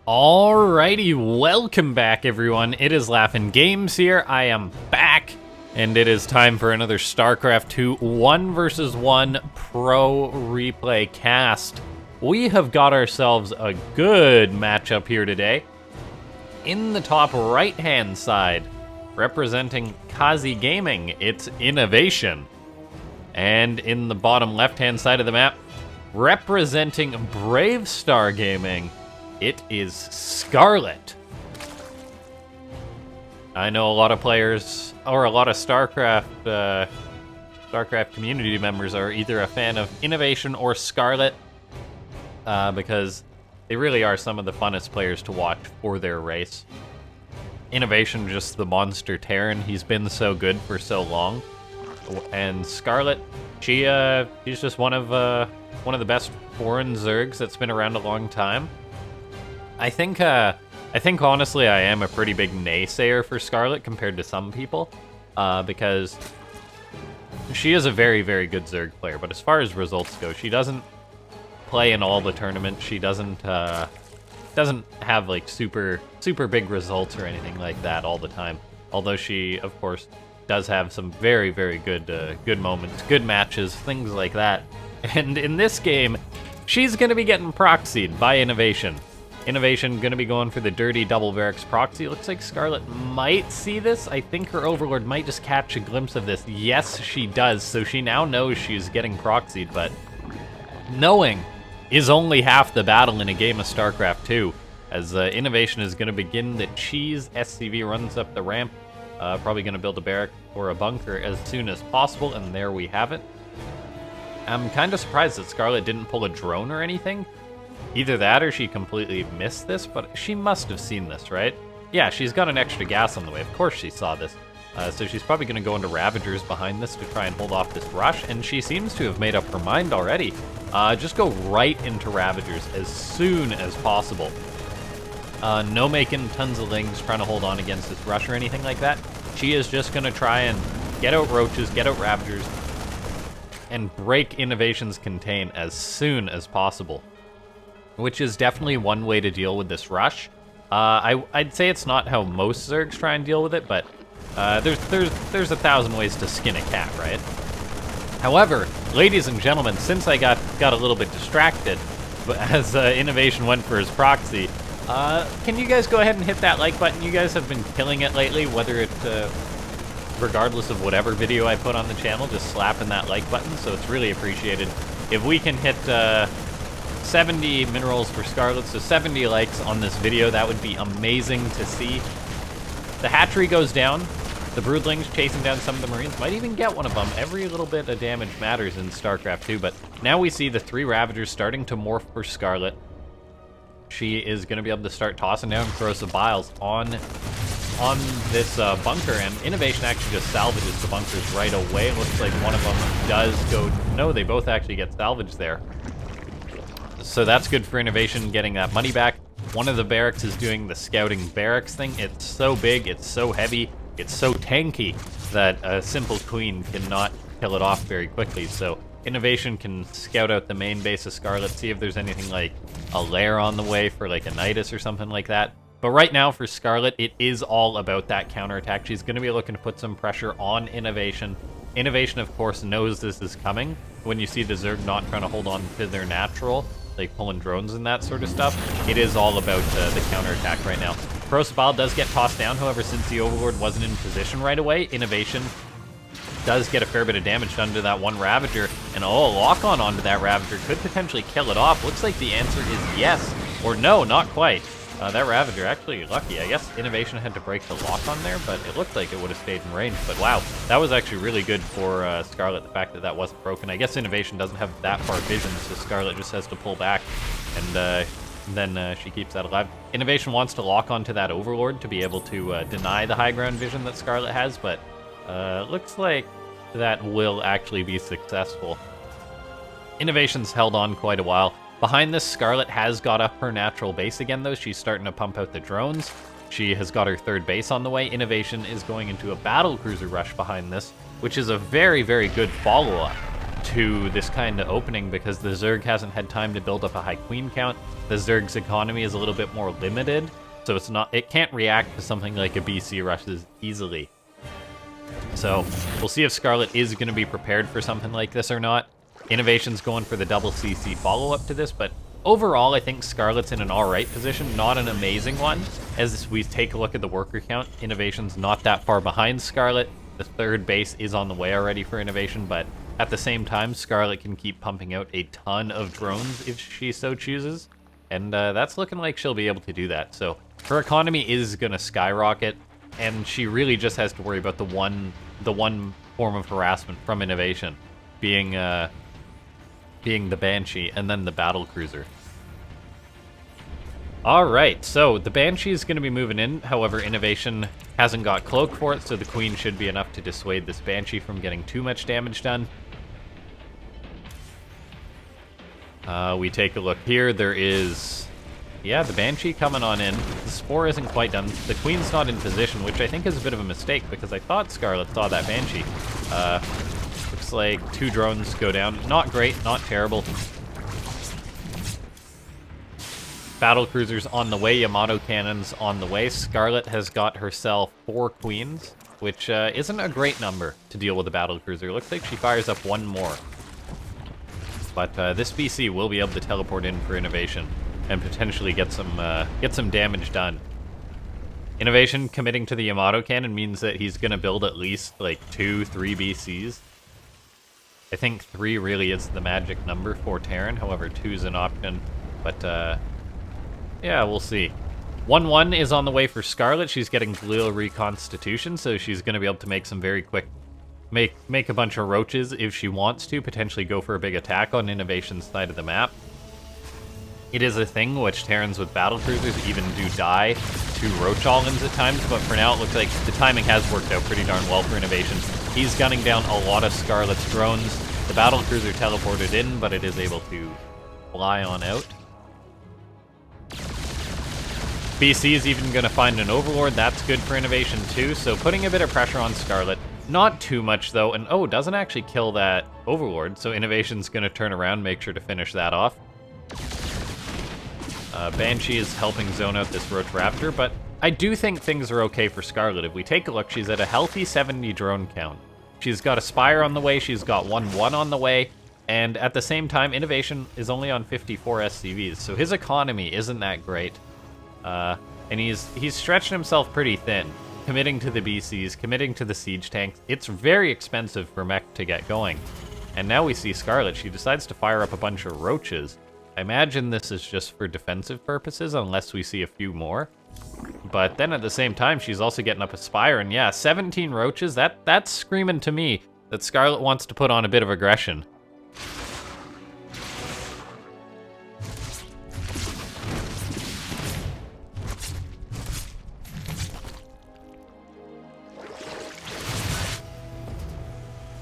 Alrighty, welcome back everyone. It is LaughNgamez here. I am back, and it is time for another Starcraft 2 1 vs 1 Pro Replay cast. We have got ourselves a good matchup here today. In the top right-hand side, representing Kazi Gaming, it's Innovation. And in the bottom left-hand side of the map, representing Brave Star Gaming, it is Scarlett. I know a lot of players, or a lot of Starcraft community members are either a fan of Innovation or Scarlett, because they really are some of the funnest players to watch for their race. Innovation, just the monster Terran. He's been so good for so long. And Scarlett, she's just one of the best foreign Zergs that's been around a long time. I think honestly I am a pretty big naysayer for Scarlett compared to some people, because she is a very, very good Zerg player, but as far as results go, she doesn't play in all the tournaments. She doesn't have like super big results or anything like that all the time. Although she, of course, does have some very, very good moments, good matches, things like that. And in this game, she's gonna be getting proxied by Innovation. Innovation gonna be going for the dirty double barracks proxy. Looks like Scarlett might see this. I think her Overlord might just catch a glimpse of this. Yes, she does. So she now knows she's getting proxied, but knowing is only half the battle in a game of StarCraft 2. As Innovation is gonna begin the cheese. SCV runs up the ramp. Probably gonna build a barrack or a bunker as soon as possible, and there we have it. I'm kind of surprised that Scarlett didn't pull a drone or anything. Either that or she completely missed this, but she must have seen this, right? Yeah, she's got an extra gas on the way. Of course she saw this. So she's probably going to go into Ravagers behind this to try and hold off this rush, and she seems to have made up her mind already. Just go right into Ravagers as soon as possible. No making tons of lings trying to hold on against this rush or anything like that. She is just going to try and get out Roaches, get out Ravagers, and break Innovation's contain as soon as possible. Which is definitely one way to deal with this rush. I'd say it's not how most Zergs try and deal with it, but there's 1,000 ways to skin a cat, right? However, ladies and gentlemen, since I got a little bit distracted as Innovation went for his proxy, can you guys go ahead and hit that like button? You guys have been killing it lately, whether it, regardless of whatever video I put on the channel, just slapping that like button, so it's really appreciated. If we can hit 70 minerals for Scarlett, so 70 likes on this video, that would be amazing to see. The hatchery goes down. The broodlings chasing down some of the marines might even get one of them. Every little bit of damage matters in StarCraft 2, but now we see the 3 Ravagers starting to morph for Scarlett. She is going to be able to start tossing down Corrosive Biles on this bunker, and Innovation actually just salvages the bunkers right away. Looks like one of them does go... No, they both actually get salvaged there. So that's good for Innovation, getting that money back. One of the barracks is doing the scouting barracks thing. It's so big, it's so heavy, it's so tanky that a simple queen cannot kill it off very quickly. So Innovation can scout out the main base of Scarlett, see if there's anything like a lair on the way for like a Nidus or something like that. But right now for Scarlett, it is all about that counterattack. She's going to be looking to put some pressure on Innovation. Innovation, of course, knows this is coming. When you see the Zerg not trying to hold on to their natural, like pulling drones and that sort of stuff, it is all about the counterattack right now. Corrosive Bile does get tossed down, however, since the Overlord wasn't in position right away, Innovation does get a fair bit of damage done to that one Ravager, and lock-on onto that Ravager could potentially kill it off. Looks like the answer is yes, or no, not quite. That Ravager actually lucky. I guess Innovation had to break the lock-on there, but it looked like it would have stayed in range. But wow, that was actually really good for Scarlett, the fact that that wasn't broken. I guess Innovation doesn't have that far vision, so Scarlett just has to pull back, and then she keeps that alive. Innovation wants to lock onto that Overlord to be able to deny the high ground vision that Scarlett has, but looks like that will actually be successful. Innovation's held on quite a while. Behind this, Scarlett has got up her natural base again, though. She's starting to pump out the drones. She has got her 3rd base on the way. Innovation is going into a battle cruiser rush behind this, which is a very, very good follow-up to this kind of opening because the Zerg hasn't had time to build up a high queen count. The Zerg's economy is a little bit more limited, so it can't react to something like a BC rush as easily. So we'll see if Scarlett is going to be prepared for something like this or not. Innovation's going for the double CC follow-up to this, but overall I think Scarlett's in an alright position, not an amazing one. As we take a look at the worker count, Innovation's not that far behind Scarlett. The third base is on the way already for Innovation, but at the same time, Scarlett can keep pumping out a ton of drones if she so chooses, and that's looking like she'll be able to do that. So her economy is going to skyrocket, and she really just has to worry about the one form of harassment from Innovation, being the Banshee and then the Battlecruiser. Alright, so the Banshee is going to be moving in. However, Innovation hasn't got Cloak for it, so the Queen should be enough to dissuade this Banshee from getting too much damage done. We take a look here. There is, yeah, the Banshee coming on in. The Spore isn't quite done. The Queen's not in position, which I think is a bit of a mistake because I thought Scarlett saw that Banshee. Looks like 2 drones go down. Not great, not terrible. Battlecruisers on the way, Yamato cannons on the way. Scarlett has got herself 4 queens, which isn't a great number to deal with a battlecruiser. Looks like she fires up 1 more. But this BC will be able to teleport in for Innovation and potentially get some damage done. Innovation committing to the Yamato cannon means that he's going to build at least like 2-3 BCs. I think 3 really is the magic number for Terran, however 2 is an option. But yeah, we'll see. 1-1 is on the way for Scarlett. She's getting Galil Reconstitution, so she's going to be able to make some very quick... Make a bunch of roaches if she wants to, potentially go for a big attack on Innovation's side of the map. It is a thing which Terrans with battlecruisers even do die to roach all-ins at times, but for now it looks like the timing has worked out pretty darn well for Innovation. He's gunning down a lot of Scarlett's drones. The battlecruiser teleported in, but it is able to fly on out. BC is even going to find an Overlord. That's good for Innovation too, so putting a bit of pressure on Scarlett. Not too much though, and oh, doesn't actually kill that Overlord, so Innovation's going to turn around, make sure to finish that off. Banshee is helping zone out this Roach Raptor, but I do think things are okay for Scarlett. If we take a look, she's at a healthy 70 drone count. She's got a Spire on the way, she's got 1-1 on the way, and at the same time, Innovation is only on 54 SCVs, so his economy isn't that great. And he's stretched himself pretty thin, committing to the BCs, committing to the siege tanks. It's very expensive for mech to get going. And now we see Scarlett, she decides to fire up a bunch of roaches. I imagine this is just for defensive purposes, unless we see a few more. But then at the same time, she's also getting up a Spire, and yeah, 17 roaches, that's screaming to me that Scarlett wants to put on a bit of aggression.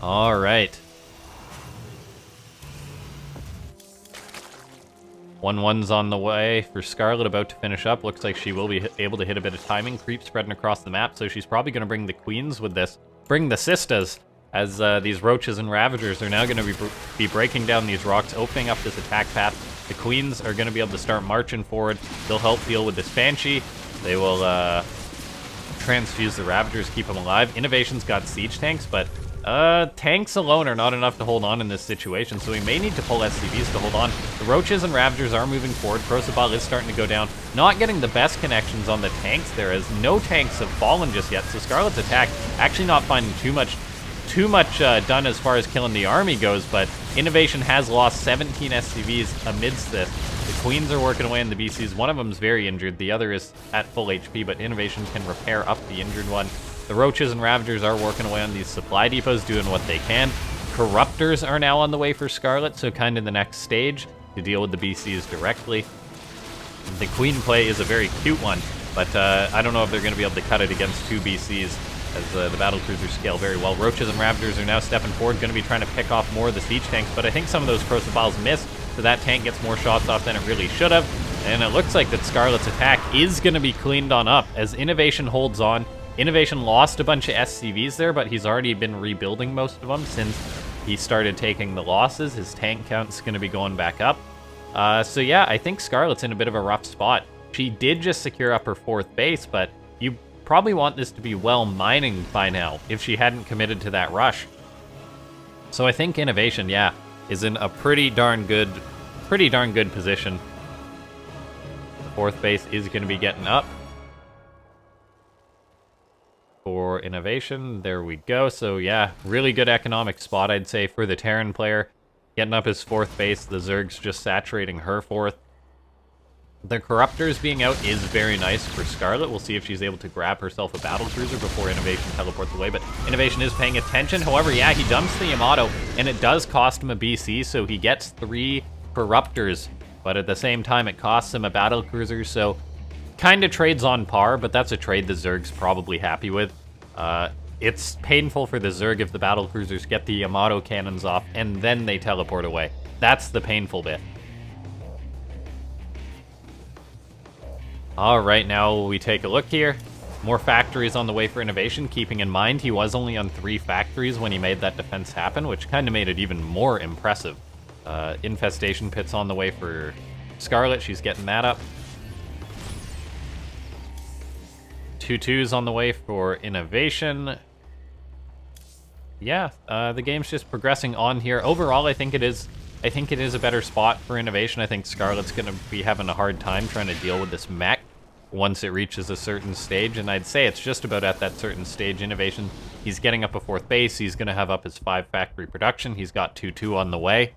All right. 1-1's on the way for Scarlett, about to finish up. Looks like she will be able to hit a bit of timing. Creep spreading across the map, so she's probably going to bring the queens with this. Bring the sisters, as these roaches and ravagers are now going to be breaking down these rocks, opening up this attack path. The queens are going to be able to start marching forward. They'll help deal with this Banshee. They will transfuse the ravagers, keep them alive. Innovation's got siege tanks, but tanks alone are not enough to hold on in this situation, so we may need to pull SCVs to hold on. The roaches and ravagers are moving forward. Prosabal is starting to go down. Not getting the best connections on the tanks there, as no tanks have fallen just yet, so Scarlett's attack actually not finding too much done as far as killing the army goes, but Innovation has lost 17 SCVs amidst this. The queens are working away on the BCs. One of them's very injured, the other is at full HP, but Innovation can repair up the injured one. The roaches and ravagers are working away on these supply depots, doing what they can. Corruptors are now on the way for Scarlett, so kind of the next stage to deal with the BCs directly. The queen play is a very cute one, but I don't know if they're going to be able to cut it against 2 BCs, as the battlecruisers scale very well. Roaches and ravagers are now stepping forward, going to be trying to pick off more of the siege tanks, but I think some of those Prosabals missed, so that tank gets more shots off than it really should have. And it looks like that Scarlett's attack is going to be cleaned on up, as Innovation holds on. Innovation lost a bunch of SCVs there, but he's already been rebuilding most of them since he started taking the losses. His tank count's going to be going back up. So yeah, I think Scarlett's in a bit of a rough spot. She did just secure up her 4th base, but you probably want this to be well mining by now if she hadn't committed to that rush. So I think Innovation, yeah, is in a pretty darn good position. 4th base is going to be getting up for Innovation. There we go. So yeah, really good economic spot, I'd say, for the Terran player. Getting up his 4th base, the Zerg's just saturating her 4th. The Corruptors being out is very nice for Scarlett. We'll see if she's able to grab herself a battlecruiser before Innovation teleports away, but Innovation is paying attention. However, yeah, he dumps the Yamato, and it does cost him a BC, so he gets 3 Corruptors, but at the same time, it costs him a battlecruiser, so kind of trades on par, but that's a trade the Zerg's probably happy with. It's painful for the Zerg if the battlecruisers get the Yamato cannons off and then they teleport away. That's the painful bit. Alright, now we take a look here. More factories on the way for Innovation, keeping in mind he was only on 3 factories when he made that defense happen, which kind of made it even more impressive. Infestation pits on the way for Scarlett, she's getting that up. 2-2s on the way for Innovation. Yeah, the game's just progressing on here. Overall, I think it is a better spot for Innovation. I think Scarlett's gonna be having a hard time trying to deal with this mech once it reaches a certain stage, and I'd say it's just about at that certain stage. Innovation, he's getting up a 4th base, he's gonna have up his 5 factory production, he's got 2-2 on the way.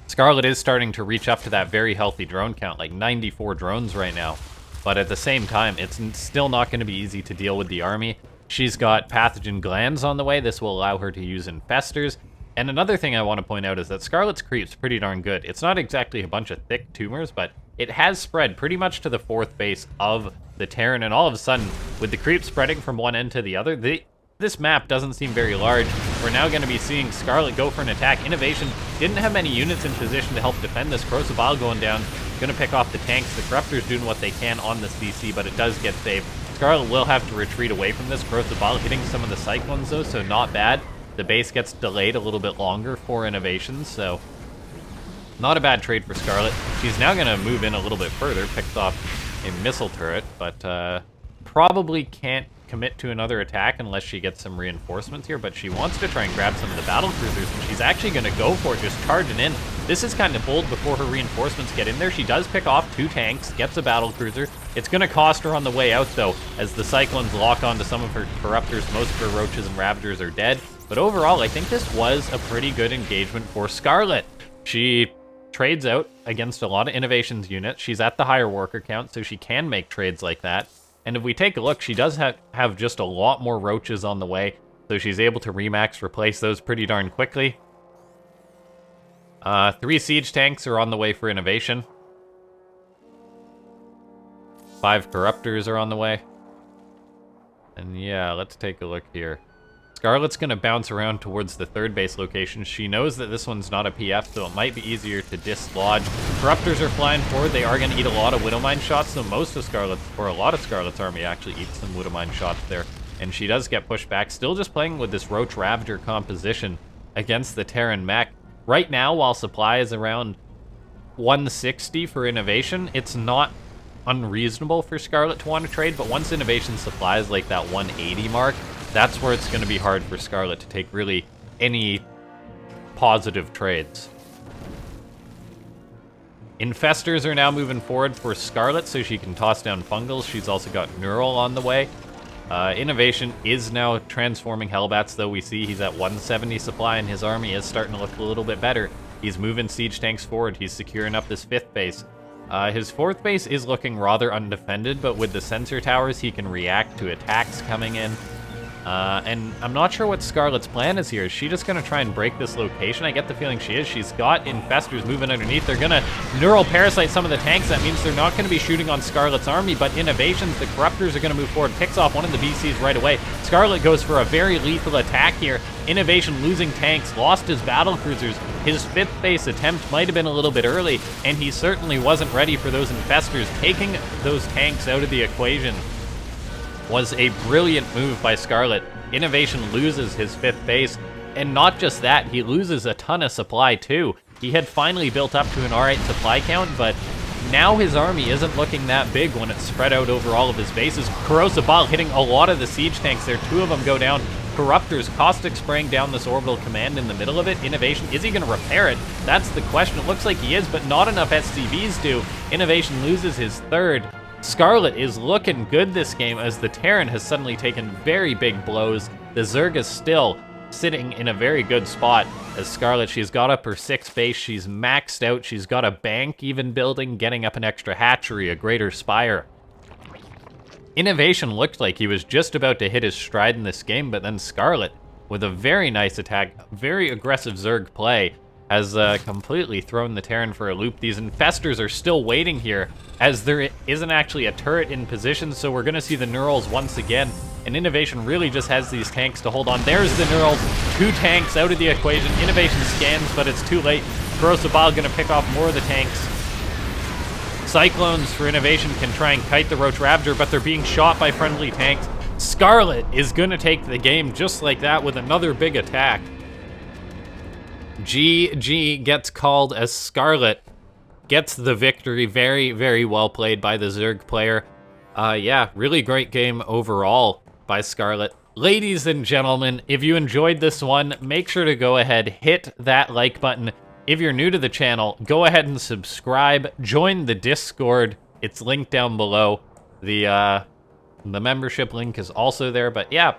Scarlett is starting to reach up to that very healthy drone count, like 94 drones right now. But at the same time, it's still not going to be easy to deal with the army. She's got pathogen glands on the way. This will allow her to use infestors. And another thing I want to point out is that Scarlett's creep's pretty darn good. It's not exactly a bunch of thick tumors, but it has spread pretty much to the 4th base of the Terran. And all of a sudden, with the creep spreading from one end to the other, this map doesn't seem very large. We're now going to be seeing Scarlett go for an attack. Innovation didn't have many units in position to help defend this. Crocabile going down, going to pick off the tanks. The Corruptors doing what they can on this DC, but it does get saved. Scarlett will have to retreat away from this. Crocabile hitting some of the Cyclones, though, so not bad. The base gets delayed a little bit longer for Innovation, so not a bad trade for Scarlett. She's now going to move in a little bit further, picks off a missile turret, but probably can't commit to another attack unless she gets some reinforcements here, but she wants to try and grab some of the battlecruisers, and she's actually going to go for it, just charging in. This is kind of bold before her reinforcements get in there. She does pick off 2 tanks, gets a battlecruiser. It's going to cost her on the way out, though, as the Cyclones lock onto some of her Corruptors. Most of her Roaches and Ravagers are dead, but overall, I think this was a pretty good engagement for Scarlett. She trades out against a lot of Innovation's units. She's at the higher worker count, so she can make trades like that. And if we take a look, she does have just a lot more Roaches on the way, so she's able to remax, replace those pretty darn quickly. 3 siege tanks are on the way for Innovation. 5 Corruptors are on the way. And yeah, let's take a look here. Scarlett's going to bounce around towards the 3rd base location. She knows that this one's not a PF, so it might be easier to dislodge. Corruptors are flying forward. They are going to eat a lot of Widowmine shots, so most of Scarlett's, or a lot of Scarlett's army actually eats some Widowmine shots there. And she does get pushed back. Still just playing with this Roach Ravager composition against the Terran mech. Right now, while supply is around 160 for Innovation, it's not unreasonable for Scarlett to want to trade, but once Innovation supply is like that 180 mark, that's where it's going to be hard for Scarlett to take really any positive trades. Infestors are now moving forward for Scarlett so she can toss down Fungals. She's also got Neural on the way. Innovation is now transforming Hellbats, though we see he's at 170 supply and his army is starting to look a little bit better. He's moving siege tanks forward. He's securing up this 5th base. His 4th base is looking rather undefended, but with the sensor towers, he can react to attacks coming in. And I'm not sure what Scarlett's plan is here. Is she just going to try and break this location? I get the feeling she is. She's got Infestors moving underneath. They're going to Neural Parasite some of the tanks. That means they're not going to be shooting on Scarlett's army, but Innovations, the Corruptors are going to move forward. Picks off one of the BCs right away. Scarlett goes for a very lethal attack here. Innovation losing tanks, lost his battlecruisers. His 5th base attempt might have been a little bit early, and he certainly wasn't ready for those Infestors. Taking those tanks out of the equation was a brilliant move by Scarlett. Innovation loses his 5th base, And not just that, he loses a ton of supply too. He had finally built up to an alright supply count, but now his army isn't looking that big when it's spread out over all of his bases. Corrosive Bile hitting a lot of the siege tanks there. 2 of them go down. Corruptors, Caustic spraying down this orbital command in the middle of it. Innovation, is he going to repair it? That's the question. It looks like he is, but not enough SCVs do. Innovation loses his 3rd. Scarlett is looking good this game as the Terran has suddenly taken very big blows. The Zerg is still sitting in a very good spot as Scarlett, she's got up her 6th base, she's maxed out, she's got a bank even building, getting up an extra hatchery, a greater spire. Innovation looked like he was just about to hit his stride in this game, but then Scarlett, with a very nice attack, very aggressive Zerg play, has completely thrown the Terran for a loop. These Infestors are still waiting here, as there isn't actually a turret in position, so we're gonna see the Neurals once again. And Innovation really just has these tanks to hold on. There's the Neurals, 2 tanks out of the equation. Innovation scans, but it's too late. Corrosive Bile gonna pick off more of the tanks. Cyclones for Innovation can try and kite the Roach Raptor, but they're being shot by friendly tanks. Scarlett is gonna take the game just like that with another big attack. GG gets called as Scarlett gets the victory. Very, very well played by the Zerg player. Yeah, really great game overall by Scarlett. Ladies and gentlemen, if you enjoyed this one, make sure to go ahead, hit that like button. If you're new to the channel, go ahead and subscribe. Join the Discord. It's linked down below. The membership link is also there. But yeah,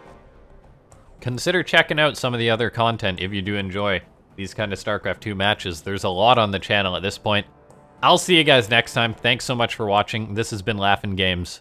consider checking out some of the other content if you do enjoy these kind of StarCraft 2 matches. There's a lot on the channel at this point. I'll see you guys next time. Thanks so much for watching. This has been LaughNgamez.